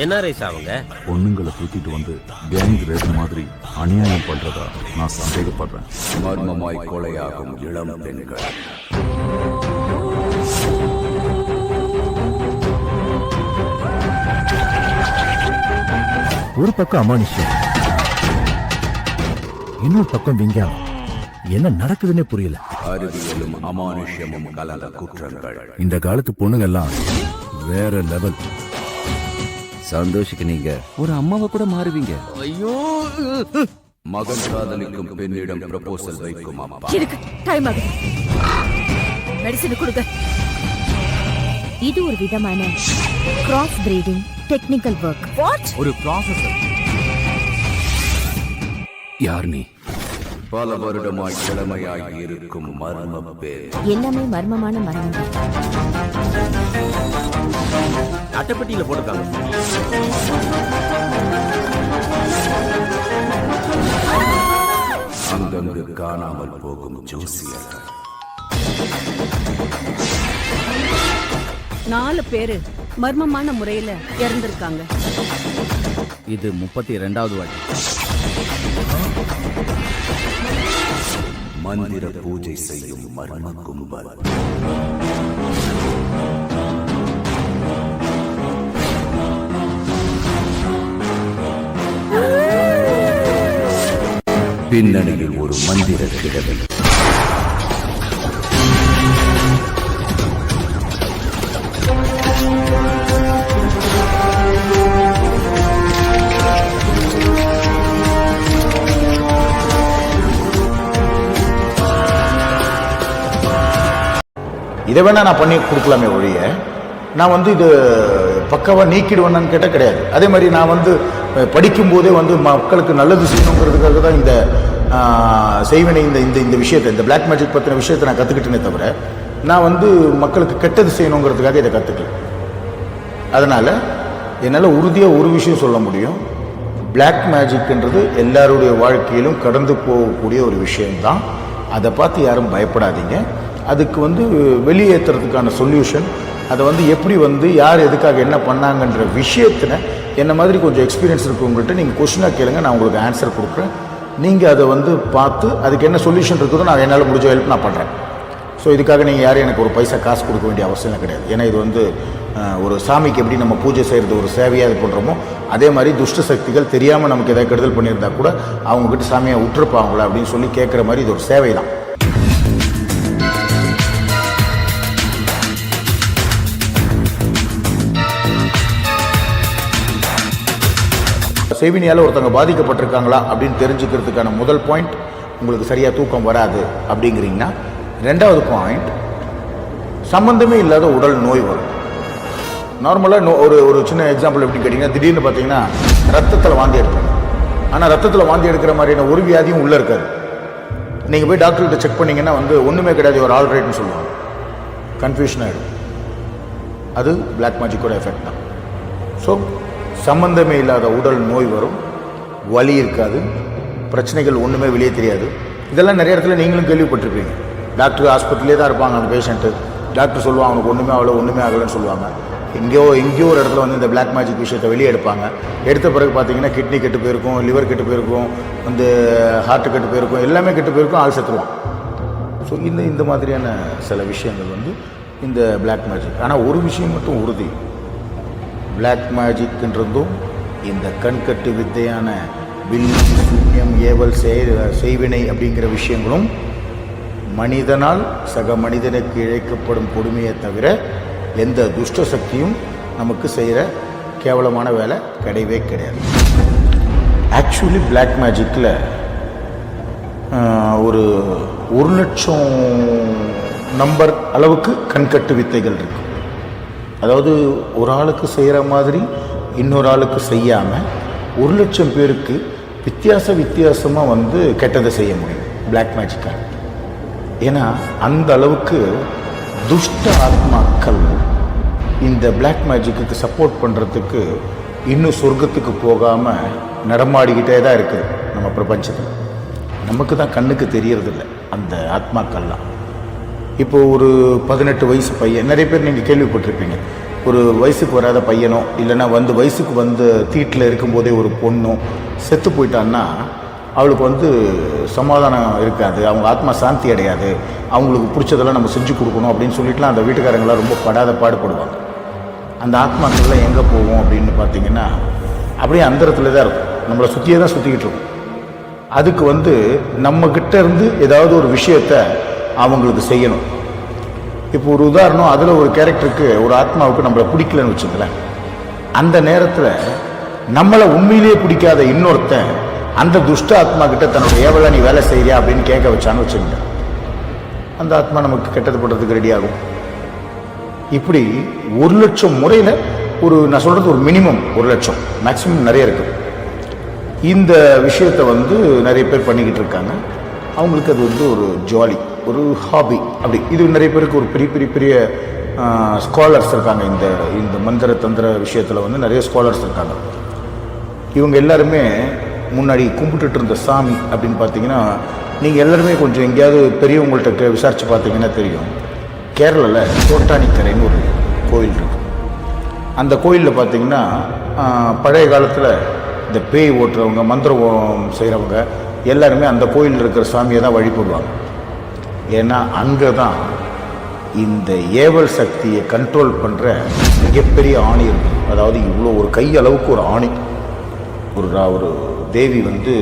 என்ன ரேஸ் அவங்க பொண்ணுங்களை தூக்கிட்டு வந்து கேங் ரேஸ் மாதிரி அநியாயம் பண்றதா நான் சந்தேகப்படுறேன். மர்மமாய் கொலையாகும் இளம் பெண்கள். ஒரு பக்கம் அமானுஷ்யம், இன்னொரு பக்கம் விஞ்ஞானம். என்ன நடக்குதுன்னே புரியல. அறிவியலும் அமானுஷ்யமும் கலந்த குற்றங்கள். இந்த காலத்து பொண்ணுங்க எல்லாம் வேற லெவல். சந்தோஷுக்கு நீங்க ஒரு அம்மாவை கூட மாறுவீங்க. ஐயோ, மகன் காதலிக்கும் பெண்ணிடம் ப்ரப்போசல் வைக்கும் அப்பா. எனக்கு டைம் ஆகுது, மெடிசன் கொடுங்க. இது ஒரு விதமான cross breeding technical work. What? ஒரு ப்ராசஸ். யார் நீ? பல வருடமாய் இளமையாகி இருக்கும் மர்ம பேர். எல்லாமே மர்மமான மரணங்கள். அட்டைப்பட்டியில போட்டுருக்காங்க. அங்கங்கு காணாமல் போகும் ஜோசியர்கள். 4 பேரு மர்மமான முறையில இறந்திருக்காங்க. இது 32வது வாட்டி. மந்திர பூஜை செய்யும் மர்ம கும்பல். பின்னணியில் ஒரு மந்திர கிழமை. இதை வேணா நான் பண்ணி கொடுக்கலாமே ஒழிய நான் வந்து இது பக்காவாக நீக்கிடுவேன்னு கேட்டால் கிடையாது. அதே மாதிரி நான் வந்து படிக்கும்போதே வந்து மக்களுக்கு நல்லது செய்யணுங்கிறதுக்காக தான் இந்த செய்வினை இந்த விஷயத்தை, இந்த பிளாக் மேஜிக் பற்றின விஷயத்தை நான் கற்றுக்கிட்டேனே தவிர நான் வந்து மக்களுக்கு கெட்டது செய்யணுங்கிறதுக்காக இதை கற்றுக்கல. அதனால் என்னால் உறுதியாக ஒரு விஷயம் சொல்ல முடியும், பிளாக் மேஜிக்ன்றது எல்லாருடைய வாழ்க்கையிலும் கடந்து போகக்கூடிய ஒரு விஷயம்தான். அதை பார்த்து யாரும் பயப்படாதீங்க. அதுக்கு வந்து வெளியேற்றுறதுக்கான சொல்யூஷன், அதை வந்து எப்படி வந்து யார் எதுக்காக என்ன பண்ணாங்கன்ற விஷயத்தில் என்ன மாதிரி கொஞ்சம் எக்ஸ்பீரியன்ஸ் இருக்குங்கள்ட்ட நீங்கள் கொஷினாக கேளுங்க, நான் உங்களுக்கு ஆன்சர் கொடுக்குறேன். நீங்கள் அதை வந்து பார்த்து அதுக்கு என்ன சொல்யூஷன் இருக்குதோ நான் என்னால் முடிஞ்ச ஹெல்ப் நான் பண்ணுறேன். ஸோ இதுக்காக நீங்கள் யாரும் எனக்கு ஒரு பைசா காசு கொடுக்க வேண்டிய அவசியம் கிடையாது. ஏன்னா இது வந்து ஒரு சாமிக்கு எப்படி நம்ம பூஜை செய்கிறது ஒரு சேவையாக இது பண்ணுறோமோ அதே மாதிரி துஷ்ட சக்திகள் தெரியாமல் நமக்கு எதாவது கெடுதல் பண்ணியிருந்தா கூட அவங்கக்கிட்ட சாமியை விட்டுருப்பாங்களா அப்படின்னு சொல்லி கேட்குற மாதிரி இது ஒரு சேவை தான். செய்வினியால் ஒருத்தவங்க பாதிக்கப்பட்டிருக்காங்களா அப்படின்னு தெரிஞ்சுக்கிறதுக்கான முதல் பாயிண்ட், உங்களுக்கு சரியாக தூக்கம் வராது அப்படிங்கிறீங்கன்னா. 2வது பாயிண்ட், சம்பந்தமே இல்லாத உடல் நோய் வரும். நார்மலாக ஒரு சின்ன எக்ஸாம்பிள் எப்படி கேட்டிங்கன்னா, திடீர்னு பார்த்தீங்கன்னா ரத்தத்தில் வாந்தி எடுக்கணும். ஆனால் ரத்தத்தில் வாந்தி எடுக்கிற மாதிரியான ஒரு வியாதியும் உள்ளே இருக்காது. நீங்கள் போய் டாக்டர்கிட்ட செக் பண்ணிங்கன்னா வந்து ஒன்றுமே கிடையாது, ஒரு ஆல்ரைட்னு சொல்லுவாங்க. கன்ஃபியூஷன் ஆகிடும். அது பிளாக் மேஜிக்கோட எஃபெக்ட் தான். ஸோ சம்பந்தமே இல்லாத உடல் நோய் வரும், வலி இருக்காது, பிரச்சனைகள் ஒன்றுமே வெளியே தெரியாது. இதெல்லாம் நிறைய இடத்துல நீங்களும் கேள்விப்பட்டிருப்பீங்க. டாக்டர் ஆஸ்பத்திரியிலே தான் இருப்பாங்க அந்த பேஷண்ட்டு. டாக்டர் சொல்லுவாங்க அவனுக்கு ஒன்றுமே ஒன்றுமே ஆகலைன்னு சொல்லுவாங்க. எங்கேயோ ஒரு இடத்துல வந்து இந்த பிளாக் மேஜிக் விஷயத்தை வெளியே எடுப்பாங்க. எடுத்த பிறகு பார்த்தீங்கன்னா கிட்னி கெட்டு போயிருக்கும், லிவர் கெட்டு போயிருக்கும், வந்து ஹார்ட்டு கெட்டு போயிருக்கும், எல்லாமே கெட்டு போயிருக்கும், ஆள் செத்துருவான். ஸோ இந்த மாதிரியான சில விஷயங்கள் வந்து இந்த பிளாக் மேஜிக். ஆனால் ஒரு விஷயம் மட்டும் உறுதி, பிளாக் மேஜிக்ன்றதும் இந்த கண்கட்டு வித்தையான வில்லி சூன்யம் ஏவல் செய்வினை அப்படிங்கிற விஷயங்களும் மனிதனால் சக மனிதனுக்கு இழைக்கப்படும் கொடுமையை தவிர எந்த துஷ்ட சக்தியும் நமக்கு செய்கிற கேவலமான வேலை கிடையவே கிடையாது. ஆக்சுவலி பிளாக் மேஜிக்கில் ஒரு 1,00,000 நம்பர் அளவுக்கு கண்கட்டு வித்தைகள் இருக்குது. அதாவது ஒரு ஆளுக்கு செய்கிற மாதிரி இன்னொரு ஆளுக்கு செய்யாமல் 1,00,000 பேருக்கு வித்தியாசமாக வந்து கெட்டதை செய்ய முடியும் பிளாக் மேஜிக்காக. ஏன்னா அந்த அளவுக்கு துஷ்ட ஆத்மாக்கள் இந்த பிளாக் மேஜிக்கு சப்போர்ட் பண்ணுறதுக்கு இன்னும் சொர்க்கத்துக்கு போகாமல் நடமாடிக்கிட்டே தான் இருக்குது நம்ம பிரபஞ்சத்தில். நமக்கு தான் கண்ணுக்கு தெரியறதில்லை அந்த ஆத்மாக்கள்லாம். இப்போ ஒரு 18 வயசு பையன், நிறைய பேர் நீங்கள் கேள்விப்பட்டிருப்பீங்க, ஒரு வயசுக்கு வராத பையனோ இல்லைன்னா வயசுக்கு வந்து தீட்டில் இருக்கும்போதே ஒரு பொண்ணோ செத்து போயிட்டான்னா அவளுக்கு வந்து சமாதானம் இருக்காது, அவங்க ஆத்மா சாந்தி அடையாது, அவங்களுக்கு பிடிச்சதெல்லாம் நம்ம செஞ்சு கொடுக்கணும் அப்படின்னு சொல்லிட்டுலாம் அந்த வீட்டுக்காரங்களாம் ரொம்ப படாத பாடுபடுவாங்க. அந்த ஆத்மாக்கள்லாம் எங்கே போவோம் அப்படின்னு பார்த்தீங்கன்னா அப்படியே அந்தரத்தில் தான் இருக்கும், நம்மளை சுற்றியே தான் சுற்றிக்கிட்டு இருக்கும். அதுக்கு வந்து நம்மக்கிட்ட இருந்து ஏதாவது ஒரு விஷயத்தை அவங்களுக்கு செய்யணும். இப்போ ஒரு உதாரணம், அதில் ஒரு கேரக்டருக்கு ஒரு ஆத்மாவுக்கு நம்மளை பிடிக்கலன்னு வச்சுங்களேன், அந்த நேரத்தில் நம்மளை உண்மையிலேயே பிடிக்காத இன்னொருத்தன் அந்த துஷ்ட ஆத்மா கிட்ட தன்னோட ஏவலை நீ வேலை செய்யறியா அப்படின்னு கேட்க வச்சான்னு வச்சுங்க, அந்த ஆத்மா நமக்கு கெட்டது பண்ணுறதுக்கு ரெடி ஆகும். இப்படி 1,00,000 முறையில் நான் சொல்கிறது ஒரு மினிமம் 1,00,000, மேக்ஸிமம் நிறைய இருக்குது. இந்த விஷயத்தை வந்து நிறைய பேர் பண்ணிக்கிட்டு இருக்காங்க. அவங்களுக்கு அது வந்து ஒரு ஜாலி, ஒரு ஹாபி. அப்படி இது நிறைய பேருக்கு ஒரு பெரிய பெரிய பெரிய ஸ்காலர்ஸ் இருக்காங்க. இந்த மந்திர தந்திர விஷயத்தில் வந்து நிறைய ஸ்காலர்ஸ் இருக்காங்க. இவங்க எல்லாருமே முன்னாடி கும்பிட்டுட்டு இருந்த சாமி அப்படின்னு பார்த்தீங்கன்னா, நீங்கள் எல்லாருமே கொஞ்சம் எங்கேயாவது பெரியவங்கள்ட்ட விசாரித்து பார்த்தீங்கன்னா தெரியும், கேரளாவில் தோட்டானிக்கரைன்னு ஒரு கோயில் இருக்குது. அந்த கோயிலில் பார்த்தீங்கன்னா பழைய காலத்தில் இந்த பேய் ஓட்டுறவங்க, மந்திரம் செய்கிறவங்க எல்லாருமே அந்த கோயிலில் இருக்கிற சாமியை தான் வழிபடுவாங்க. ஏன்னா அங்கே தான் இந்த ஏவல் சக்தியை கண்ட்ரோல் பண்ணுற மிகப்பெரிய ஆணி இருக்குது. அதாவது இவ்வளோ ஒரு கை அளவுக்கு ஒரு ஆணி. ஒரு தேவி வந்து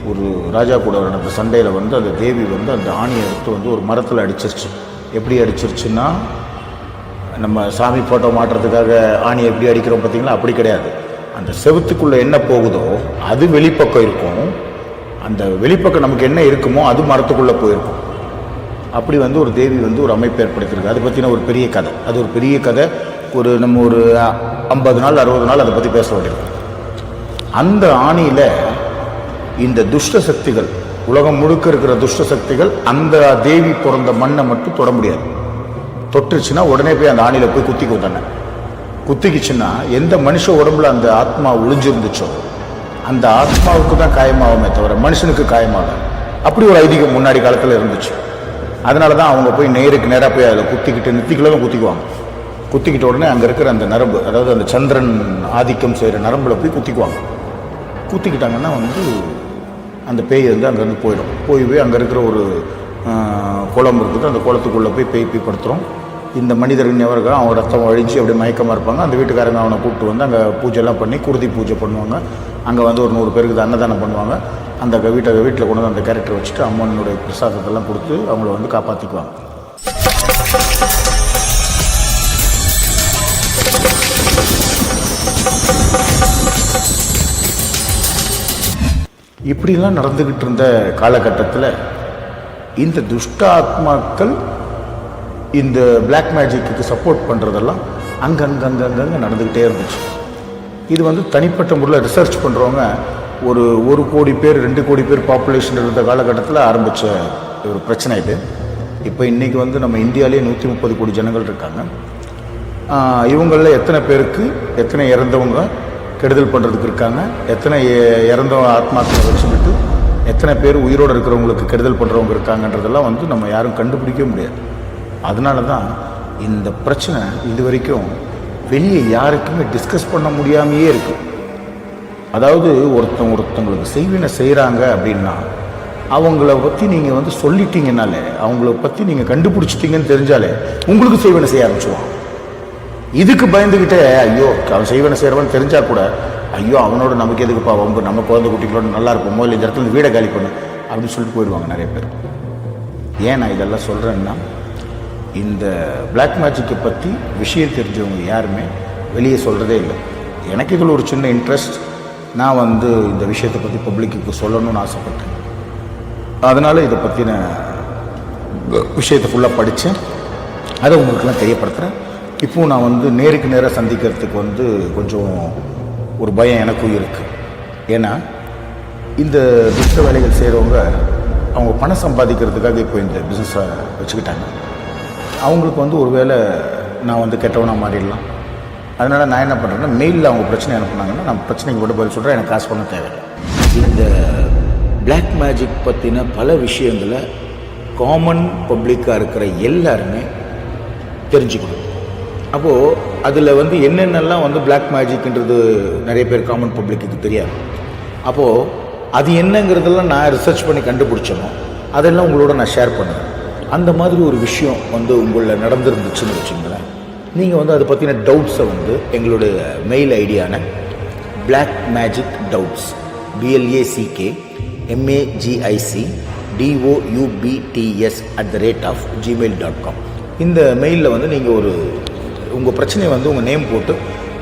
ஒரு ராஜா கூட நடந்த சண்டையில் வந்து அந்த தேவி வந்து அந்த ஆணியை எடுத்து வந்து ஒரு மரத்தில் அடிச்சிருச்சு. எப்படி அடிச்சிருச்சுன்னா, நம்ம சாமி ஃபோட்டோ மாட்டுறதுக்காக ஆணியை எப்படி அடிக்கிறோம் பார்த்தீங்களா, அப்படி கிடையாது. அந்த செவுத்துக்குள்ளே என்ன போகுதோ அது வெளிப்பக்கம் இருக்கும், அந்த வெளிப்பக்கம் நமக்கு என்ன இருக்குமோ அது மரத்துக்குள்ளே போயிருக்கும். அப்படி வந்து ஒரு தேவி வந்து ஒரு அமைப்பு ஏற்படுத்தியிருக்கு. அதை பற்றின ஒரு பெரிய கதை, அது ஒரு பெரிய கதை. நம்ம ஒரு 50 நாள் 60 நாள் அதை பற்றி பேச வேண்டியிருக்கும். அந்த ஆணியில் இந்த துஷ்ட சக்திகள், உலகம் முழுக்க இருக்கிற துஷ்ட சக்திகள் அந்த தேவி பிறந்த மண்ணை மட்டும் தொட முடியாது. தொட்டுருச்சுன்னா உடனே போய் அந்த ஆணியில் போய் குத்திக்கும். தானே குத்திக்குச்சுன்னா எந்த மனுஷ உடம்புல அந்த ஆத்மா ஒளிஞ்சிருந்துச்சோ அந்த ஆத்மாவுக்கு தான் காயமாகுமே தவிர மனுஷனுக்கு காயமாகும். அப்படி ஒரு ஐதீகம் முன்னாடி காலத்தில் இருந்துச்சு. அதனால தான் அவங்க போய் நேருக்கு நேராக போய் அதில் குத்திக்கிட்டு நெத்திக்குள்ளே குத்திக்குவாங்க. குத்திக்கிட்ட உடனே அங்கே இருக்கிற அந்த நரம்பு, அதாவது அந்த சந்திரன் ஆதிக்கம் செய்கிற நரம்பில் போய் குத்திக்குவாங்க. குத்திக்கிட்டாங்கன்னா வந்து அந்த பேய் வந்து அங்கேருந்து போய் அங்கே இருக்கிற ஒரு குளம் இருக்குது, அந்த குளத்துக்குள்ளே போய் பேய் படுத்துகிறோம். இந்த மனிதர்கள் எவர்கள் அவன் ரத்தம் வழிஞ்சு அப்படியே மயக்கமாக இருப்பாங்க. அந்த வீட்டுக்காரங்க அவனை கூப்பிட்டு வந்து அங்கே பூஜைலாம் பண்ணி குருதி பூஜை பண்ணுவாங்க. அங்கே வந்து ஒரு 100 பேருக்கு அன்னதானம் பண்ணுவாங்க. அந்த வீட்டில் கொண்டு வந்து அந்த கேரக்டர் வச்சுட்டு அம்மனுடைய பிரசாதத்தெல்லாம் கொடுத்து அவங்கள வந்து காப்பாற்றிக்குவாங்க. இப்படிலாம் நடந்துக்கிட்டு இருந்த காலகட்டத்தில் இந்த துஷ்ட ஆத்மாக்கள் இந்த பிளாக் மேஜிக்கு சப்போர்ட் பண்ணுறதெல்லாம் அங்கங்கே நடந்துக்கிட்டே இருந்துச்சு. இது வந்து தனிப்பட்ட முறையில் ரிசர்ச் பண்ணுறவங்க ஒரு 1 கோடி பேர் 2 கோடி பேர் பாப்புலேஷன் இருந்த காலகட்டத்தில் ஆரம்பித்த ஒரு பிரச்சனை இது. இப்போ இன்றைக்கி வந்து நம்ம இந்தியாவிலே 130 கோடி ஜனங்கள் இருக்காங்க. இவங்களில் எத்தனை பேருக்கு எத்தனை இறந்தவங்க கெடுதல் பண்ணுறதுக்கு இருக்காங்க, எத்தனை இறந்த ஆத்மாக்களை வச்சுக்கிட்டு எத்தனை பேர் உயிரோடு இருக்கிறவங்களுக்கு கெடுதல் பண்ணுறவங்க இருக்காங்கன்றதெல்லாம் வந்து நம்ம யாரும் கண்டுபிடிக்க முடியாது. அதனால தான் இந்த பிரச்சனை இது வரைக்கும் வெளியே யாருக்குமே டிஸ்கஸ் பண்ண முடியாமையே இருக்கு. அதாவது ஒருத்தவங்களுக்கு செய்வினை செய்கிறாங்க அப்படின்னா அவங்கள பற்றி நீங்கள் வந்து சொல்லிட்டீங்கன்னாலே, அவங்கள பற்றி நீங்கள் கண்டுபிடிச்சிட்டிங்கன்னு தெரிஞ்சாலே உங்களுக்கு செய்வினை செய்ய ஆரம்பிச்சுவான். இதுக்கு பயந்துக்கிட்டே ஐயோ அவன் செய்வனை செய்கிறவன்னு தெரிஞ்சால் கூட ஐயோ அவனோட நமக்கு எதுக்குப்பா வம்பு, நம்ம குழந்தை குட்டிகளோட நல்லா இருப்போமோ, இல்லை இந்த இடத்துல வீடை காலி பண்ணு அப்படின்னு சொல்லிட்டு போயிடுவாங்க நிறைய பேர். ஏன் நான் இதெல்லாம் சொல்கிறேன்னா, இந்த பிளாக் மேஜிக்கை பற்றி விஷயம் தெரிஞ்சவங்க யாருமே வெளியே சொல்கிறதே இல்லை. எனக்கு இதில் ஒரு சின்ன இன்ட்ரெஸ்ட். நான் வந்து இந்த விஷயத்தை பற்றி பப்ளிக்கு சொல்லணும்னு ஆசைப்பட்டேன். அதனால் இதை பற்றின விஷயத்தை ஃபுல்லாக படித்தேன், அதை உங்களுக்கெல்லாம் தெரியப்படுத்துகிறேன். இப்போது நான் வந்து நேருக்கு நேராக சந்திக்கிறதுக்கு வந்து கொஞ்சம் ஒரு பயம் எனக்கும் இருக்குது. ஏன்னா இந்த துஷ்ட வேலைகள் செய்கிறவங்க அவங்க பணம் சம்பாதிக்கிறதுக்காக இப்போ இந்த பிஸ்னஸை வச்சுக்கிட்டாங்க. அவங்களுக்கு வந்து ஒரு வேளை நான் வந்து கெட்டவனாக மாறிடலாம். அதனால் நான் என்ன பண்ணுறேன்னா, மெயிலில் அவங்க பிரச்சனை அனுப்புனாங்கன்னா நான் பிரச்சனைக்கு மட்டும் பதில் சொல்கிறேன், எனக்கு காசு பண்ண தேவை. இந்த பிளாக் மேஜிக் பற்றின பல விஷயங்களை காமன் பப்ளிக்காக இருக்கிற எல்லாருமே தெரிஞ்சுக்கணும். அப்போது அதில் வந்து என்னென்னலாம் வந்து பிளாக் மேஜிக்ன்றது நிறைய பேர் காமன் பப்ளிக்கு தெரியாது. அப்போது அது என்னங்கிறதெல்லாம் நான் ரிசர்ச் பண்ணி கண்டுபிடிச்சணும், அதெல்லாம் உங்களோட நான் ஷேர் பண்ணுவேன். அந்த மாதிரி ஒரு விஷயம் வந்து உங்களில் நடந்துருந்துச்சுன்னு வச்சுங்களேன், நீங்கள் வந்து அதை பற்றின டவுட்ஸை வந்து எங்களுடைய மெயில் ஐடியான பிளாக் மேஜிக் டவுட்ஸ் BLACKMAGICDOUBTS@gmail.com இந்த மெயிலில் வந்து நீங்கள் உங்கள் பிரச்சனையை வந்து உங்கள் நேம் போட்டு,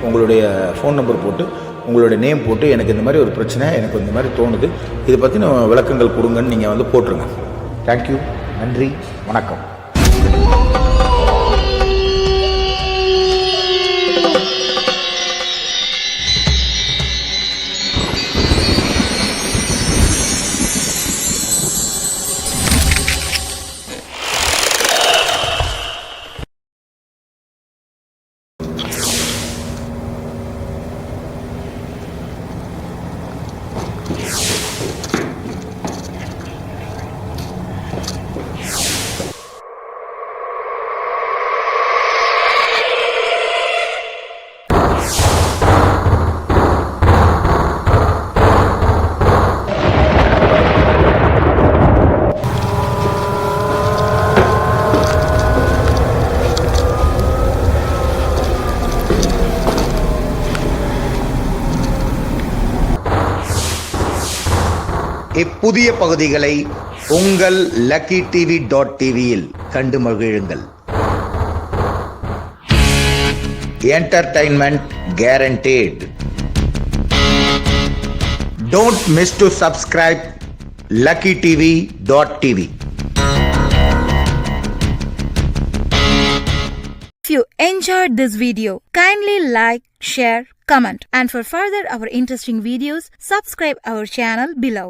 உங்களுடைய ஃபோன் நம்பர் போட்டு, உங்களுடைய நேம் போட்டு, எனக்கு இந்த மாதிரி ஒரு பிரச்சனை, எனக்கு இந்த மாதிரி தோணுது, இதை பற்றின விளக்கங்கள் கொடுங்கன்னு நீங்கள் வந்து போட்டுருங்க. தேங்க்யூ, நன்றி, வணக்கம். இப்புதிய பகுதிகளை உங்கள் luckytv.tvயில் கண்டு மகிழுங்கள். Entertainment guaranteed. Don't miss to subscribe luckytv.tv. If you enjoyed this video, kindly like, share, comment, and for further our interesting videos, subscribe our channel below.